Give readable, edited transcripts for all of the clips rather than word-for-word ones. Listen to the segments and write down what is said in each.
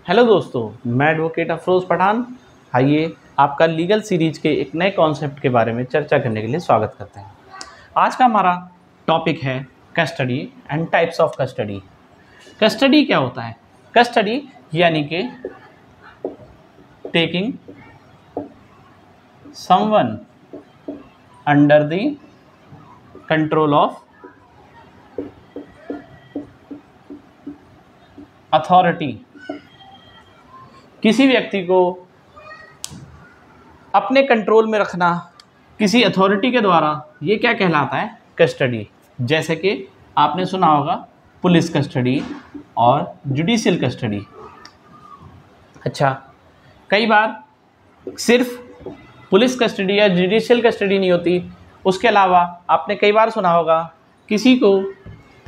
Hello दोस्तों, मैं advocate Afroz Pathan. आइए आपका लीगल सीरीज के एक नए कॉन्सेप्ट के बारे में चर्चा करने के लिए स्वागत करते हैं। आज का हमारा टॉपिक है custody and types of custody. Custody क्या होता है? कस्टडी यानी कि taking someone under the control of authority. किसी व्यक्ति को अपने कंट्रोल में रखना किसी अथॉरिटी के द्वारा, ये क्या कहलाता है? कस्टडी। जैसे कि आपने सुना होगा पुलिस कस्टडी और जुडिशियल कस्टडी। अच्छा, कई बार सिर्फ पुलिस कस्टडी या जुडिशियल कस्टडी नहीं होती, उसके अलावा आपने कई बार सुना होगा किसी को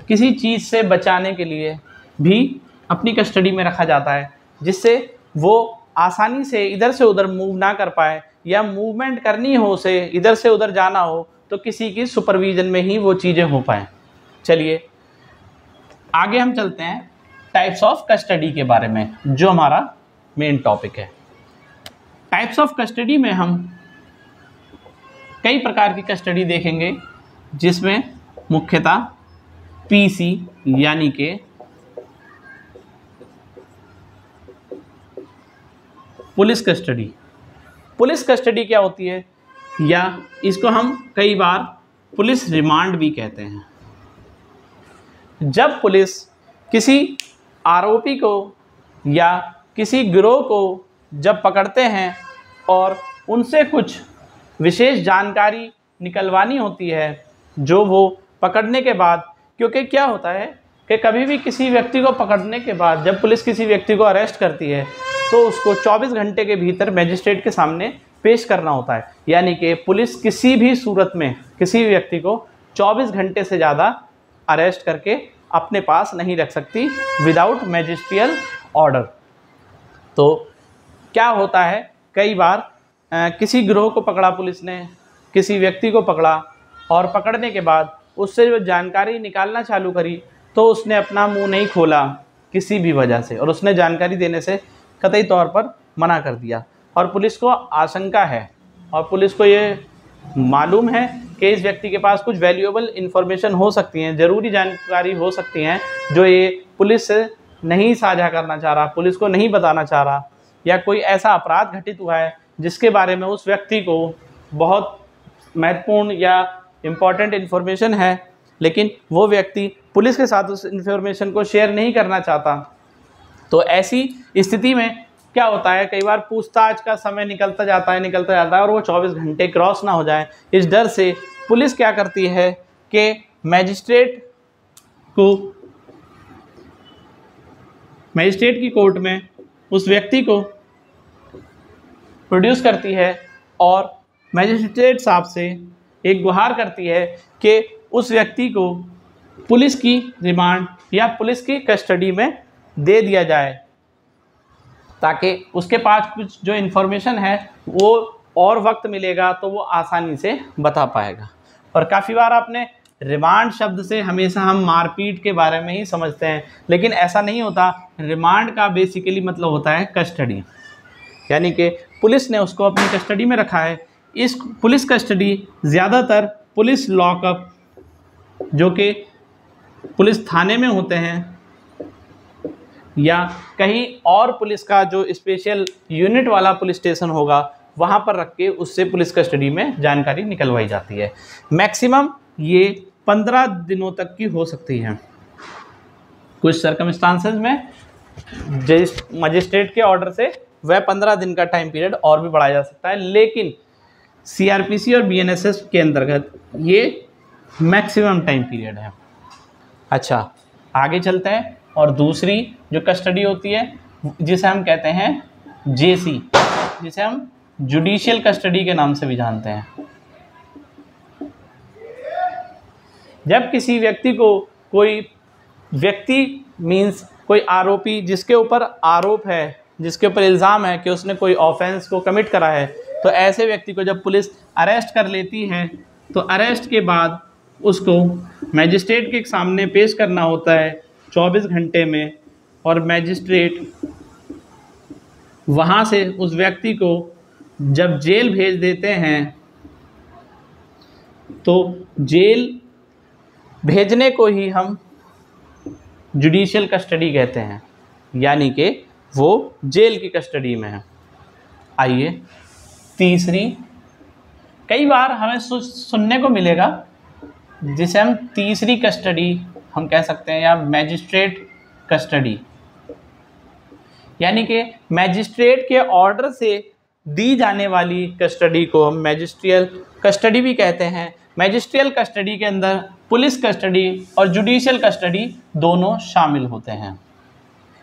किसी चीज़ से बचाने के लिए भी अपनी कस्टडी में रखा जाता है, जिससे वो आसानी से इधर से उधर मूव ना कर पाए, या मूवमेंट करनी हो, से इधर से उधर जाना हो तो किसी की सुपरविजन में ही वो चीज़ें हो पाएँ। चलिए आगे हम चलते हैं टाइप्स ऑफ कस्टडी के बारे में, जो हमारा मेन टॉपिक है। टाइप्स ऑफ कस्टडी में हम कई प्रकार की कस्टडी देखेंगे, जिसमें मुख्यतः पीसी यानी कि पुलिस कस्टडी। पुलिस कस्टडी क्या होती है, या इसको हम कई बार पुलिस रिमांड भी कहते हैं। जब पुलिस किसी आरोपी को या किसी गिरोह को जब पकड़ते हैं और उनसे कुछ विशेष जानकारी निकलवानी होती है, जो वो पकड़ने के बाद, क्योंकि क्या होता है कि कभी भी किसी व्यक्ति को पकड़ने के बाद जब पुलिस किसी व्यक्ति को अरेस्ट करती है तो उसको 24 घंटे के भीतर मजिस्ट्रेट के सामने पेश करना होता है। यानी कि पुलिस किसी भी सूरत में किसी व्यक्ति को 24 घंटे से ज़्यादा अरेस्ट करके अपने पास नहीं रख सकती विदाउट मैजिस्ट्रियल ऑर्डर। तो क्या होता है, कई बार किसी गिरोह को पकड़ा पुलिस ने, किसी व्यक्ति को पकड़ा और पकड़ने के बाद उससे जो जानकारी निकालना चालू करी तो उसने अपना मुंह नहीं खोला किसी भी वजह से, और उसने जानकारी देने से कतई तौर पर मना कर दिया, और पुलिस को आशंका है और पुलिस को ये मालूम है कि इस व्यक्ति के पास कुछ वैल्यूएबल इन्फॉर्मेशन हो सकती हैं, ज़रूरी जानकारी हो सकती हैं, जो ये पुलिस से नहीं साझा करना चाह रहा, पुलिस को नहीं बताना चाह रहा, या कोई ऐसा अपराध घटित हुआ है जिसके बारे में उस व्यक्ति को बहुत महत्वपूर्ण या इम्पॉर्टेंट इन्फॉर्मेशन है, लेकिन वो व्यक्ति पुलिस के साथ उस इन्फॉर्मेशन को शेयर नहीं करना चाहता। तो ऐसी स्थिति में क्या होता है, कई बार पूछताछ का समय निकलता जाता है और वो 24 घंटे क्रॉस ना हो जाए, इस डर से पुलिस क्या करती है कि मैजिस्ट्रेट की कोर्ट में उस व्यक्ति को प्रोड्यूस करती है और मैजिस्ट्रेट साहब से एक गुहार करती है कि उस व्यक्ति को पुलिस की रिमांड या पुलिस की कस्टडी में दे दिया जाए, ताकि उसके पास कुछ जो इन्फॉर्मेशन है वो और वक्त मिलेगा तो वो आसानी से बता पाएगा। और काफ़ी बार आपने रिमांड शब्द से हमेशा हम मारपीट के बारे में ही समझते हैं, लेकिन ऐसा नहीं होता। रिमांड का बेसिकली मतलब होता है कस्टडी, यानी कि पुलिस ने उसको अपनी कस्टडी में रखा है। इस पुलिस कस्टडी ज़्यादातर पुलिस लॉकअप, जो कि पुलिस थाने में होते हैं, या कहीं और पुलिस का जो स्पेशल यूनिट वाला पुलिस स्टेशन होगा, वहाँ पर रख के उससे पुलिस कस्टडी में जानकारी निकलवाई जाती है। मैक्सिमम ये 15 दिनों तक की हो सकती है। कुछ सर्कमस्टांसेस में मजिस्ट्रेट के ऑर्डर से वह 15 दिन का टाइम पीरियड और भी बढ़ाया जा सकता है, लेकिन CRPC और BNSS के अंतर्गत ये मैक्सिमम टाइम पीरियड है। अच्छा, आगे चलते हैं। और दूसरी जो कस्टडी होती है, जिसे हम कहते हैं JC, जिसे हम जुडिशियल कस्टडी के नाम से भी जानते हैं। जब किसी व्यक्ति को कोई व्यक्ति मीन्स कोई आरोपी, जिसके ऊपर आरोप है, जिसके ऊपर इल्ज़ाम है कि उसने कोई ऑफेंस को कमिट करा है, तो ऐसे व्यक्ति को जब पुलिस अरेस्ट कर लेती है तो अरेस्ट के बाद उसको मैजिस्ट्रेट के सामने पेश करना होता है 24 घंटे में, और मैजिस्ट्रेट वहाँ से उस व्यक्ति को जब जेल भेज देते हैं तो जेल भेजने को ही हम जुडिशियल कस्टडी कहते हैं, यानी कि वो जेल की कस्टडी में है। आइए तीसरी, कई बार हमें सुनने को मिलेगा जिसे हम तीसरी कस्टडी हम कह सकते हैं, या मैजिस्ट्रेट कस्टडी, यानी कि मैजिस्ट्रेट के ऑर्डर से दी जाने वाली कस्टडी को हम मैजिस्ट्रियल कस्टडी भी कहते हैं। मैजिस्ट्रियल कस्टडी के अंदर पुलिस कस्टडी और जुडिशियल कस्टडी दोनों शामिल होते हैं,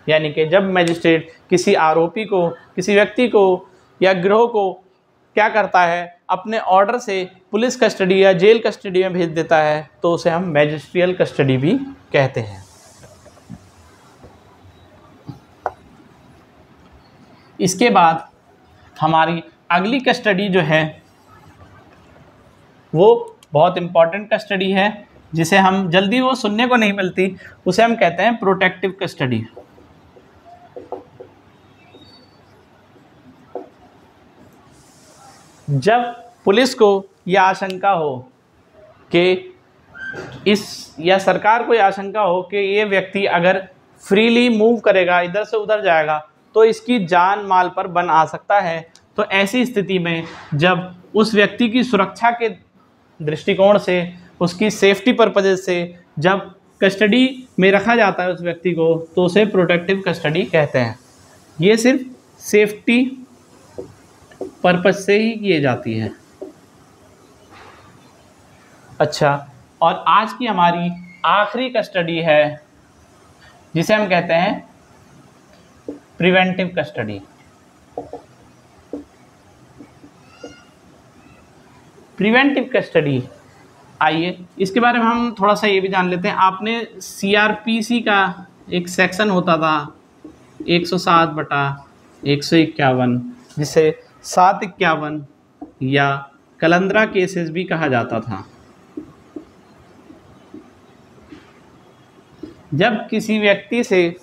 यानी कि जब मैजिस्ट्रेट किसी आरोपी को, किसी व्यक्ति को या गिरोह को क्या करता है, अपने ऑर्डर से पुलिस कस्टडी या जेल कस्टडी में भेज देता है, तो उसे हम मैजिस्ट्रियल कस्टडी भी कहते हैं। इसके बाद हमारी अगली कस्टडी जो है वो बहुत इम्पॉर्टेंट कस्टडी है, जिसे हम जल्दी वो सुनने को नहीं मिलती, उसे हम कहते हैं प्रोटेक्टिव कस्टडी। जब पुलिस को यह आशंका हो कि या सरकार को यह आशंका हो कि ये व्यक्ति अगर फ्रीली मूव करेगा, इधर से उधर जाएगा, तो इसकी जान माल पर बन आ सकता है, तो ऐसी स्थिति में जब उस व्यक्ति की सुरक्षा के दृष्टिकोण से, उसकी सेफ्टी पर्पज़ से जब कस्टडी में रखा जाता है उस व्यक्ति को, तो उसे प्रोटेक्टिव कस्टडी कहते हैं। ये सिर्फ सेफ्टी पर्पज़ से ही किए जाती है। अच्छा, और आज की हमारी आखिरी कस्टडी है जिसे हम कहते हैं प्रिवेंटिव कस्टडी। प्रिवेंटिव कस्टडी, आइए इसके बारे में हम थोड़ा सा ये भी जान लेते हैं। आपने सीआरपीसी का एक सेक्शन होता था 107/151, जिसे 751 या कलंदरा केसेस भी कहा जाता था। जब किसी व्यक्ति से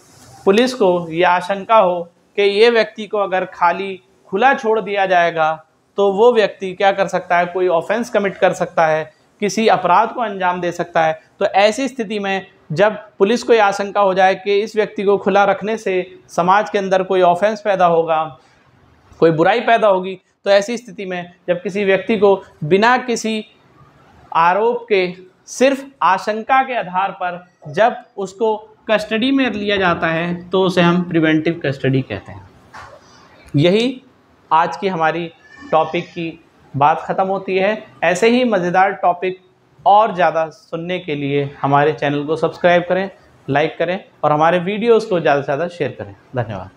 पुलिस को यह आशंका हो कि ये व्यक्ति को अगर खाली खुला छोड़ दिया जाएगा तो वो व्यक्ति क्या कर सकता है, कोई ऑफेंस कमिट कर सकता है, किसी अपराध को अंजाम दे सकता है, तो ऐसी स्थिति में जब पुलिस को यह आशंका हो जाए कि इस व्यक्ति को खुला रखने से समाज के अंदर कोई ऑफेंस पैदा होगा, कोई बुराई पैदा होगी, तो ऐसी स्थिति में जब किसी व्यक्ति को बिना किसी आरोप के, सिर्फ आशंका के आधार पर जब उसको कस्टडी में लिया जाता है, तो उसे हम प्रिवेंटिव कस्टडी कहते हैं। यही आज की हमारी टॉपिक की बात ख़त्म होती है। ऐसे ही मज़ेदार टॉपिक और ज़्यादा सुनने के लिए हमारे चैनल को सब्सक्राइब करें, लाइक करें और हमारे वीडियोज़ को ज़्यादा से ज़्यादा शेयर करें। धन्यवाद।